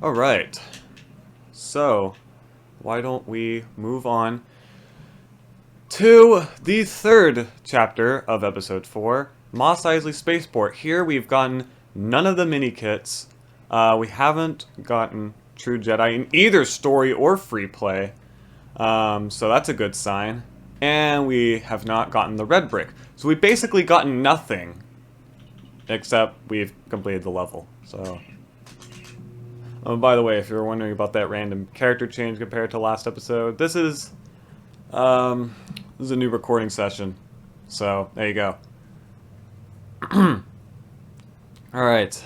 Alright, so why don't we move on to the third chapter of episode 4, Mos Eisley Spaceport. Here we've gotten none of the mini-kits. We haven't gotten True Jedi in either story or free play, so that's a good sign. And we have not gotten the red brick. So we've basically gotten nothing, except we've completed the level, so... Oh, by the way, if you were wondering about that random character change compared to last episode, this is a new recording session. So, there you go. Alright.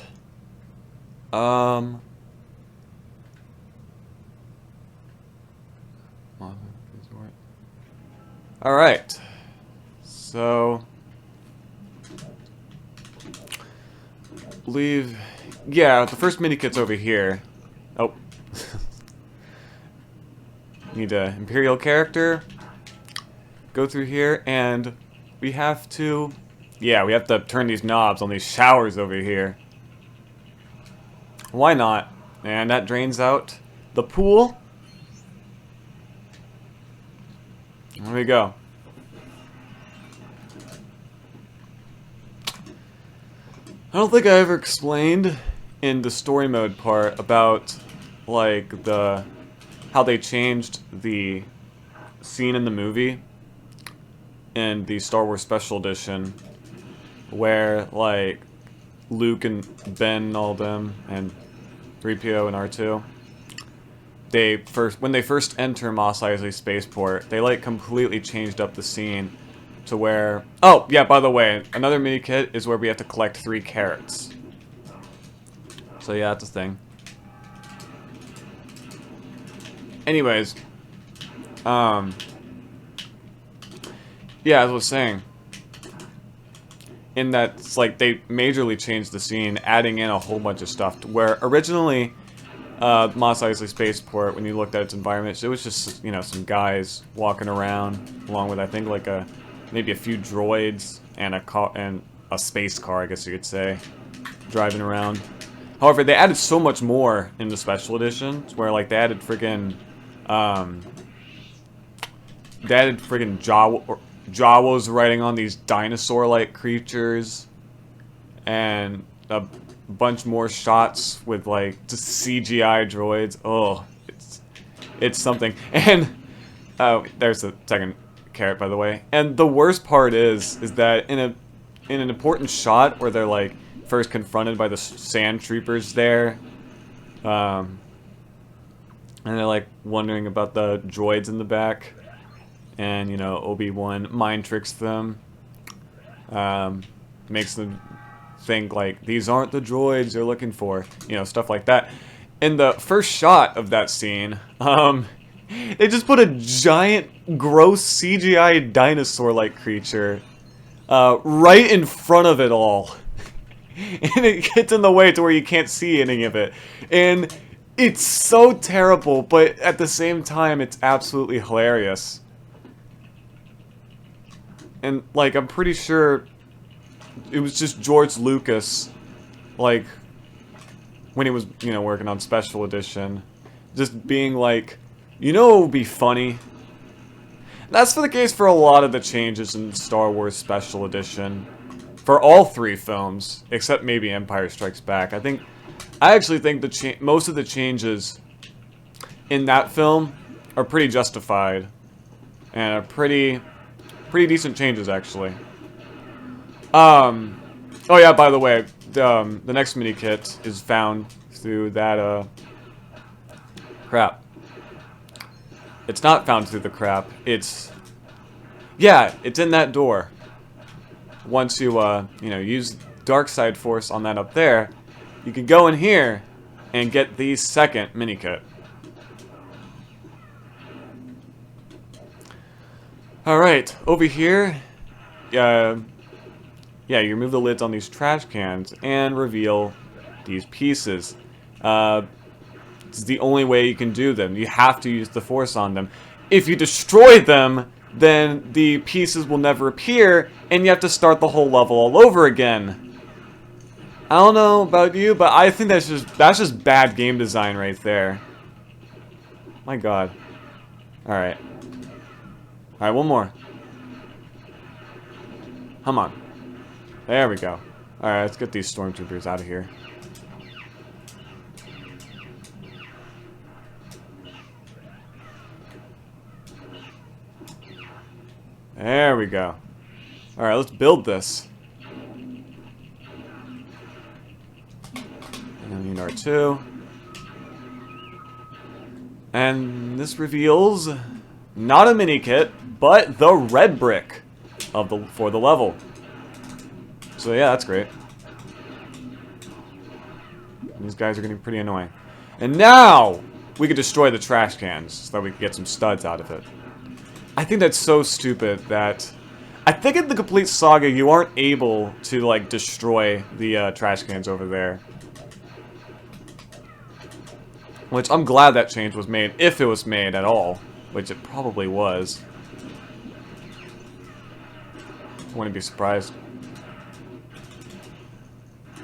Alright. So... believe... yeah, the first mini-kit's over here. Oh. Need an Imperial character. Go through here, and we have to... yeah, we have to turn these knobs on these showers over here. Why not? And that drains out the pool. There we go. I don't think I ever explained in the story mode part about like how they changed the scene in the movie in the Star Wars Special Edition where like Luke and Ben and all them and 3PO and R2 when they first enter Mos Eisley Spaceport, they like completely changed up the scene to where... oh, yeah, by the way, another mini-kit is where we have to collect 3 carrots. So yeah, that's a thing. Anyways, yeah, as I was saying, in that, it's like they majorly changed the scene, adding in a whole bunch of stuff, where originally, Mos Eisley Spaceport, when you looked at its environment, it was just, you know, some guys walking around, along with, I think, like maybe a few droids and a car, and a space car, I guess you could say, driving around. However, they added so much more in the special editions, where like they added friggin' Jawas riding on these dinosaur-like creatures, and a bunch more shots with like just CGI droids. Oh, it's something. And there's the second carrot, by the way. And the worst part is that in an important shot where they're like first confronted by the sand troopers there, and they're like wondering about the droids in the back, and you know Obi-Wan mind tricks them, makes them think like these aren't the droids they're looking for, you know, stuff like that. In the first shot of that scene, they just put a giant, gross CGI dinosaur-like creature right in front of it all. And it gets in the way to where you can't see any of it. And it's so terrible, but at the same time, it's absolutely hilarious. And, like, I'm pretty sure it was just George Lucas, like, when he was, you know, working on Special Edition, just being like, you know what would be funny? That's for the case for a lot of the changes in Star Wars Special Edition. For all 3 films, except maybe Empire Strikes Back. I actually think most of the changes in that film are pretty justified. And are pretty decent changes, actually. Oh yeah, by the way, the next mini-kit is found through that, crap. It's not found through the crap. Yeah, it's in that door. Once you, you know, use Dark Side Force on that up there, you can go in here and get the second mini-kit. Alright, over here, yeah, you remove the lids on these trash cans and reveal these pieces. It's the only way you can do them. You have to use the Force on them. If you destroy them, then the pieces will never appear, and you have to start the whole level all over again. I don't know about you, but I think that's just bad game design right there. My God. Alright. Alright, one more. Come on. There we go. Alright, let's get these stormtroopers out of here. There we go. Alright, let's build this. And I need R2. And this reveals not a Minikit, but the red brick for the level. So yeah, that's great. These guys are getting pretty annoying. And now we could destroy the trash cans so that we can get some studs out of it. I think that's so stupid that I think in the complete saga you aren't able to like destroy the trash cans over there. Which I'm glad that change was made, if it was made at all, which it probably was. I wouldn't be surprised.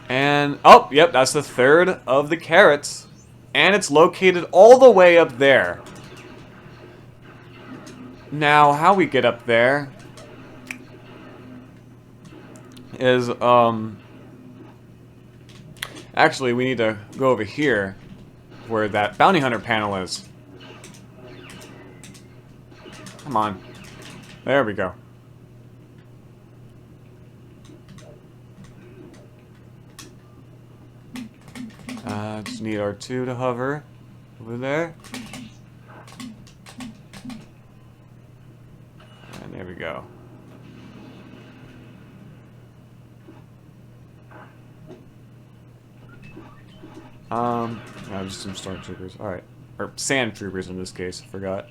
And, oh, yep, that's the third of the carrots. And it's located all the way up there. Now, how we get up there is, actually, we need to go over here where that bounty hunter panel is. Come on. There we go. Just need R2 to hover over there. And there we go. No, just some stormtroopers. Alright. Or sand troopers in this case, I forgot.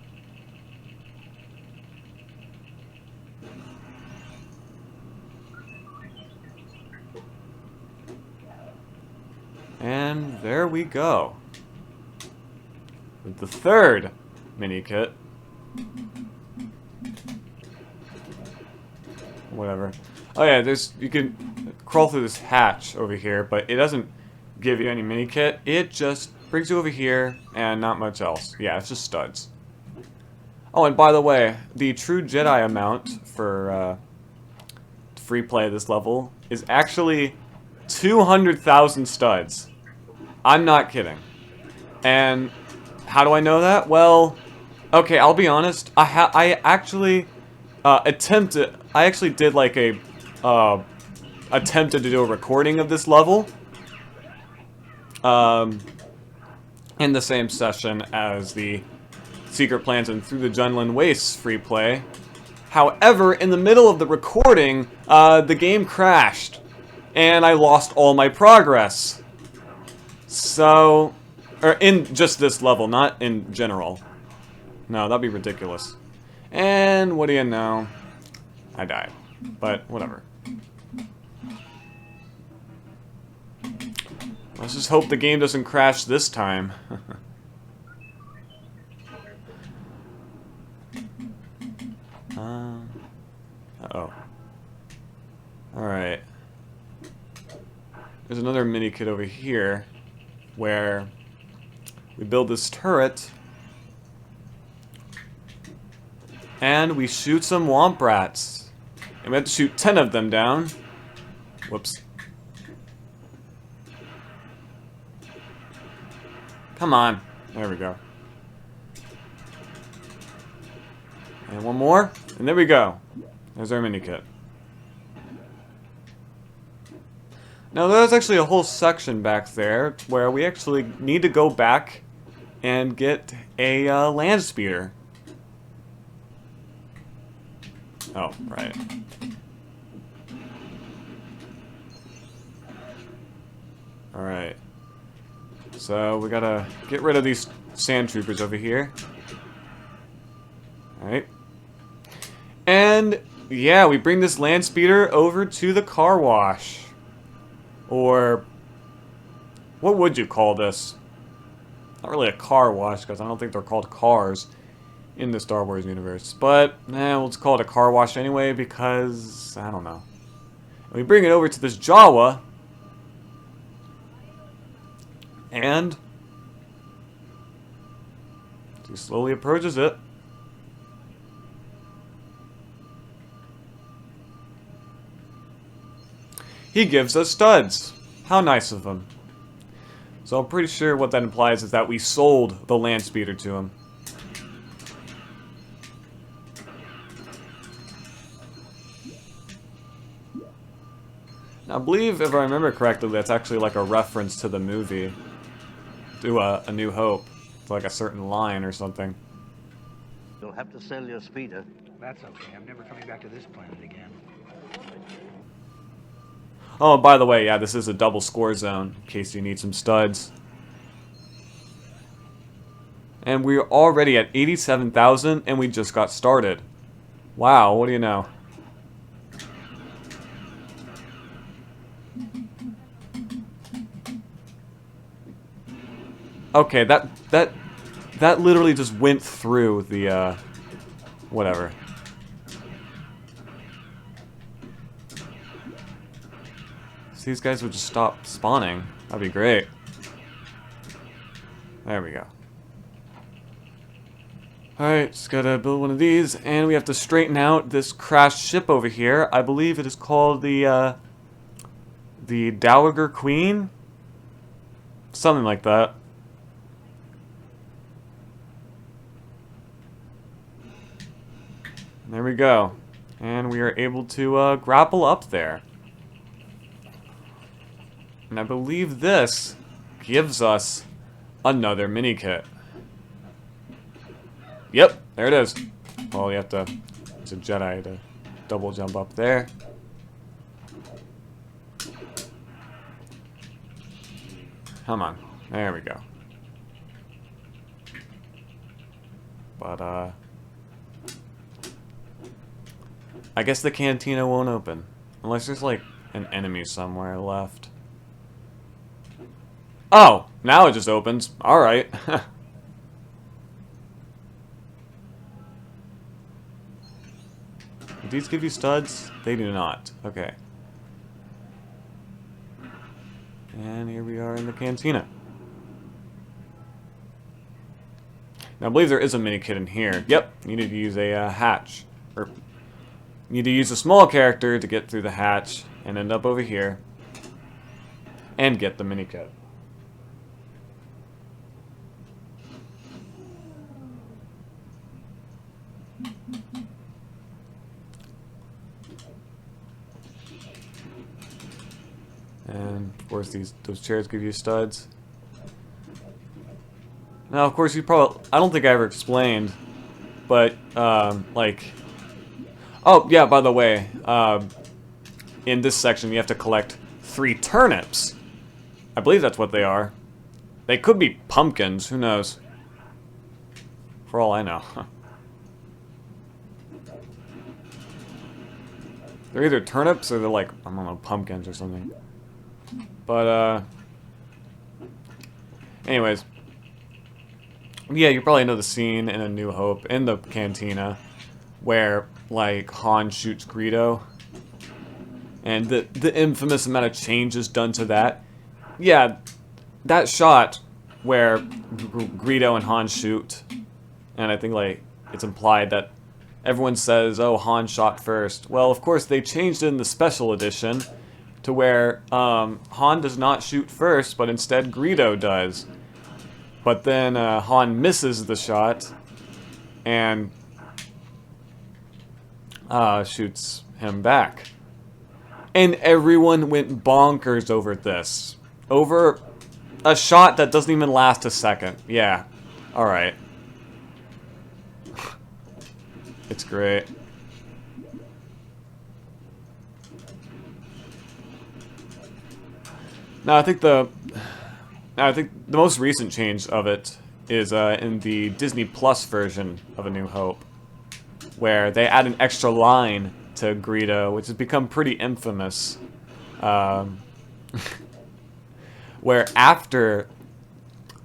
And there we go. With the third Minikit. Whatever. Oh yeah, you can crawl through this hatch over here, but it doesn't give you any Minikit. It just brings you over here and not much else. Yeah, it's just studs. Oh, and by the way, the true Jedi amount for free play of this level is actually 200,000 studs. I'm not kidding. And how do I know that? Well, okay, I'll be honest. I actually attempted. I actually did like a attempted to do a recording of this level. In the same session as the Secret Plans and Through the Junlin Wastes free play. However, in the middle of the recording, the game crashed, and I lost all my progress. So, or in just this level, not in general. No, that'd be ridiculous. And what do you know? I died. But whatever. Let's just hope the game doesn't crash this time. Uh-oh. Alright. There's another Minikit over here where we build this turret and we shoot some womp rats. And we have to shoot 10 of them down. Whoops. Come on. There we go. And one more. And there we go. There's our Minikit. Now there's actually a whole section back there where we actually need to go back and get a Landspeeder. Oh, right. Alright. So we gotta get rid of these sand troopers over here. Alright. And yeah, we bring this Landspeeder over to the car wash. Or what would you call this? Not really a car wash, because I don't think they're called cars in the Star Wars universe. But, let's call it a car wash anyway, because, I don't know. And we bring it over to this Jawa, And he slowly approaches it. He gives us studs. How nice of him. So I'm pretty sure what that implies is that we sold the Landspeeder to him. Now, I believe, if I remember correctly, that's actually like a reference to the movie. To A New Hope. It's like a certain line or something. You'll have to sell your speeder. That's okay. I'm never coming back to this planet again. Oh, by the way, yeah, this is a double score zone, in case you need some studs. And we're already at 87,000, and we just got started. Wow, what do you know? Okay, that literally just went through the, whatever. So these guys would just stop spawning. That'd be great. There we go. Alright, just gotta build one of these, and we have to straighten out this crashed ship over here. I believe it is called the Dowager Queen? Something like that. There we go. And we are able to grapple up there. And I believe this gives us another Minikit. Yep, there it is. Well, you have to, it's a Jedi to double jump up there. Come on, there we go. But, I guess the cantina won't open. Unless there's, like, an enemy somewhere left. Oh! Now it just opens. Alright. Do these give you studs? They do not. Okay. And here we are in the cantina. Now, I believe there is a Minikit in here. Yep, you need to use a hatch. Or, you need to use a small character to get through the hatch and end up over here. And get the Minikit. And of course those chairs give you studs. Now of course you probably, I don't think I ever explained, but like, oh yeah, by the way, in this section you have to collect 3 turnips. I believe that's what they are. They could be pumpkins, who knows? For all I know. They're either turnips or they're like, I don't know, pumpkins or something. But, anyways. Yeah, you probably know the scene in A New Hope, in the cantina, where, like, Han shoots Greedo. And the infamous amount of changes done to that. Yeah, that shot where Greedo and Han shoot, and I think, like, it's implied that everyone says, oh, Han shot first. Well, of course, they changed it in the special edition to where Han does not shoot first, but instead Greedo does. But then Han misses the shot and shoots him back. And everyone went bonkers over this. Over a shot that doesn't even last a second. Yeah, alright. It's great. Now I think the most recent change of it is in the Disney Plus version of A New Hope, where they add an extra line to Greedo, which has become pretty infamous. Where after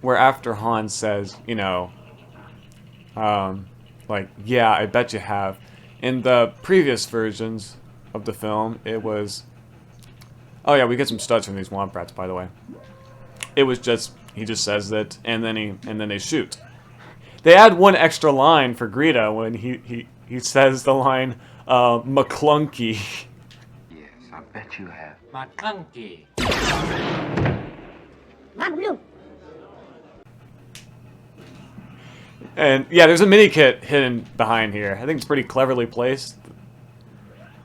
Han says, you know, like, yeah, I bet you have. In the previous versions of the film, it was... Oh yeah, we get some studs from these Womp Rats, by the way. It was just, He just says that, and then they shoot. They add one extra line for Greedo when he says the line, McClunky. Yes, I bet you have. McClunky. And yeah, there's a Minikit hidden behind here. I think it's pretty cleverly placed.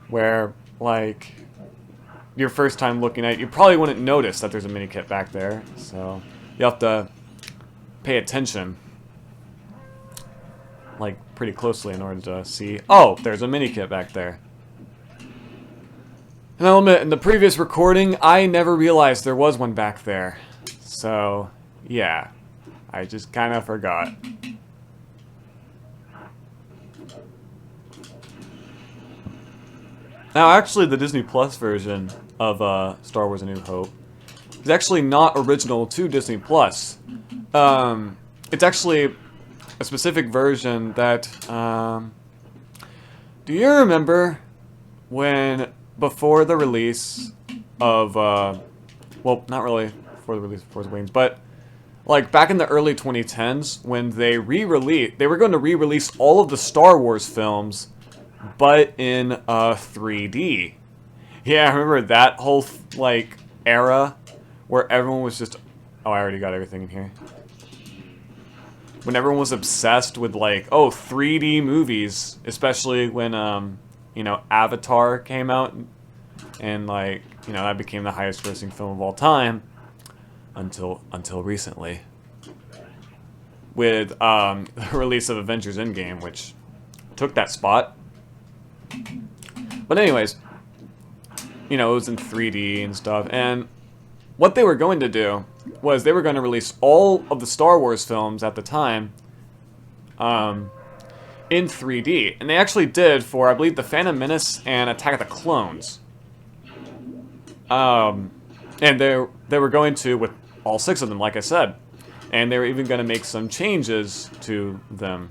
Where, like, your first time looking at it, you probably wouldn't notice that there's a Minikit back there. So you have to pay attention, like, pretty closely in order to see, oh, there's a Minikit back there. And I'll admit, in the previous recording, I never realized there was one back there. So, yeah, I just kind of forgot. Now, actually, the Disney Plus version of Star Wars A New Hope is actually not original to Disney Plus. It's actually a specific version that... do you remember when, before the release of... well, not really before the release of Force Awakens, but like back in the early 2010s, when they re-released... They were going to re-release all of the Star Wars films, but in 3D. Yeah, I remember that whole, like, era where everyone was just... Oh, I already got everything in here. When everyone was obsessed with, like, oh, 3D movies, especially when, you know, Avatar came out, and, like, you know, that became the highest grossing film of all time, until recently. With, the release of Avengers Endgame, which took that spot. But anyways, you know, it was in 3D and stuff, and what they were going to do was they were going to release all of the Star Wars films at the time in 3D. And they actually did for, I believe, The Phantom Menace and Attack of the Clones. And they were going to, with all 6 of them, like I said. And they were even going to make some changes to them.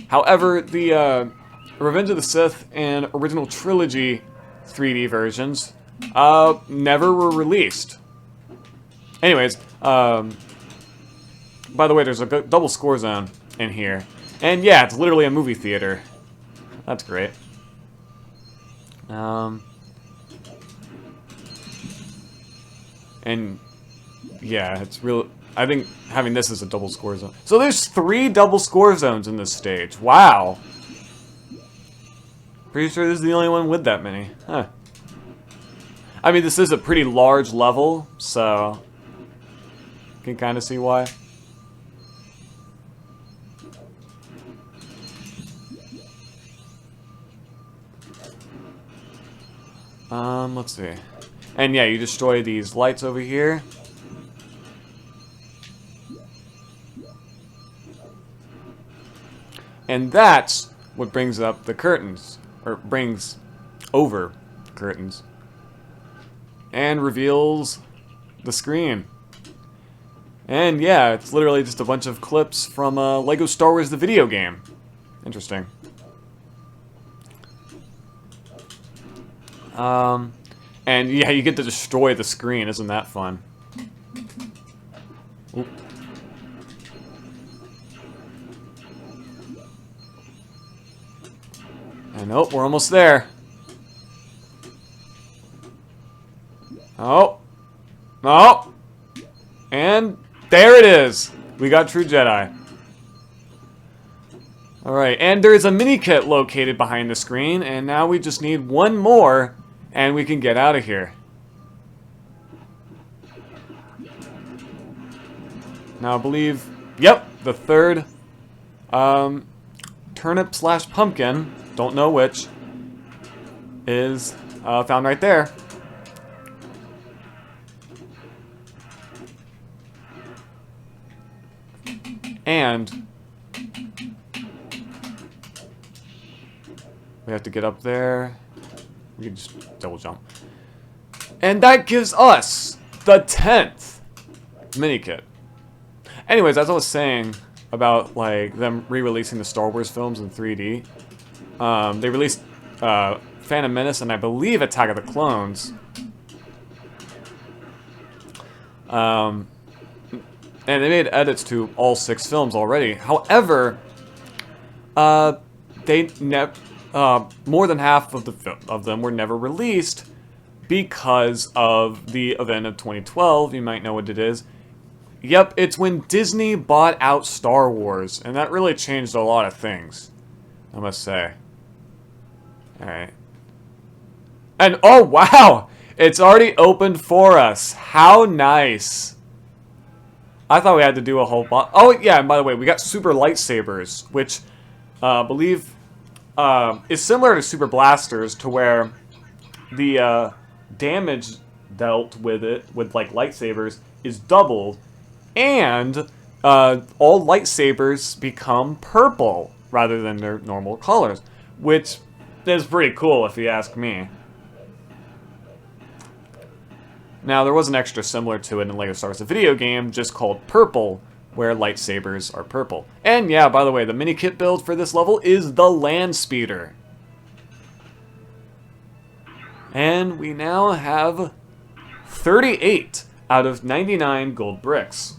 However, the Revenge of the Sith and original Trilogy 3D versions never were released. Anyways, by the way, there's a double score zone in here. And yeah, it's literally a movie theater. That's great. And yeah, it's real. I think having this as a double score zone. So there's 3 double score zones in this stage. Wow. Pretty sure this is the only one with that many. Huh. I mean, this is a pretty large level, so you can kind of see why. Let's see. And yeah, you destroy these lights over here. And that's what brings up the curtains, or brings over curtains, and reveals the screen. And yeah, it's literally just a bunch of clips from Lego Star Wars the video game. Interesting. And yeah, you get to destroy the screen. Isn't that fun? Oop. And oh, we're almost there. Oh. Oh. And there it is. We got True Jedi. Alright, and there is a Minikit located behind the screen, and now we just need one more, and we can get out of here. Now I believe, yep, the third turnip / pumpkin, don't know which, is found right there. And we have to get up there. We can just double jump. And that gives us the 10th Minikit. Anyways, as I was saying about like them re-releasing the Star Wars films in 3D, they released Phantom Menace and I believe Attack of the Clones. And they made edits to all 6 films already. However, they more than half of them were never released because of the event of 2012. You might know what it is. Yep, it's when Disney bought out Star Wars, and that really changed a lot of things, I must say. Alright. And, oh wow! It's already opened for us. How nice. I thought we had to do a whole oh yeah, and by the way, we got super lightsabers, which I believe is similar to super blasters, to where the damage dealt with like lightsabers is doubled, and all lightsabers become purple rather than their normal colors, which is pretty cool if you ask me. Now, there was an extra similar to it in LEGO Star Wars, a video game just called Purple, where lightsabers are purple. And yeah, by the way, the Minikit build for this level is the Landspeeder. And we now have 38 out of 99 gold bricks.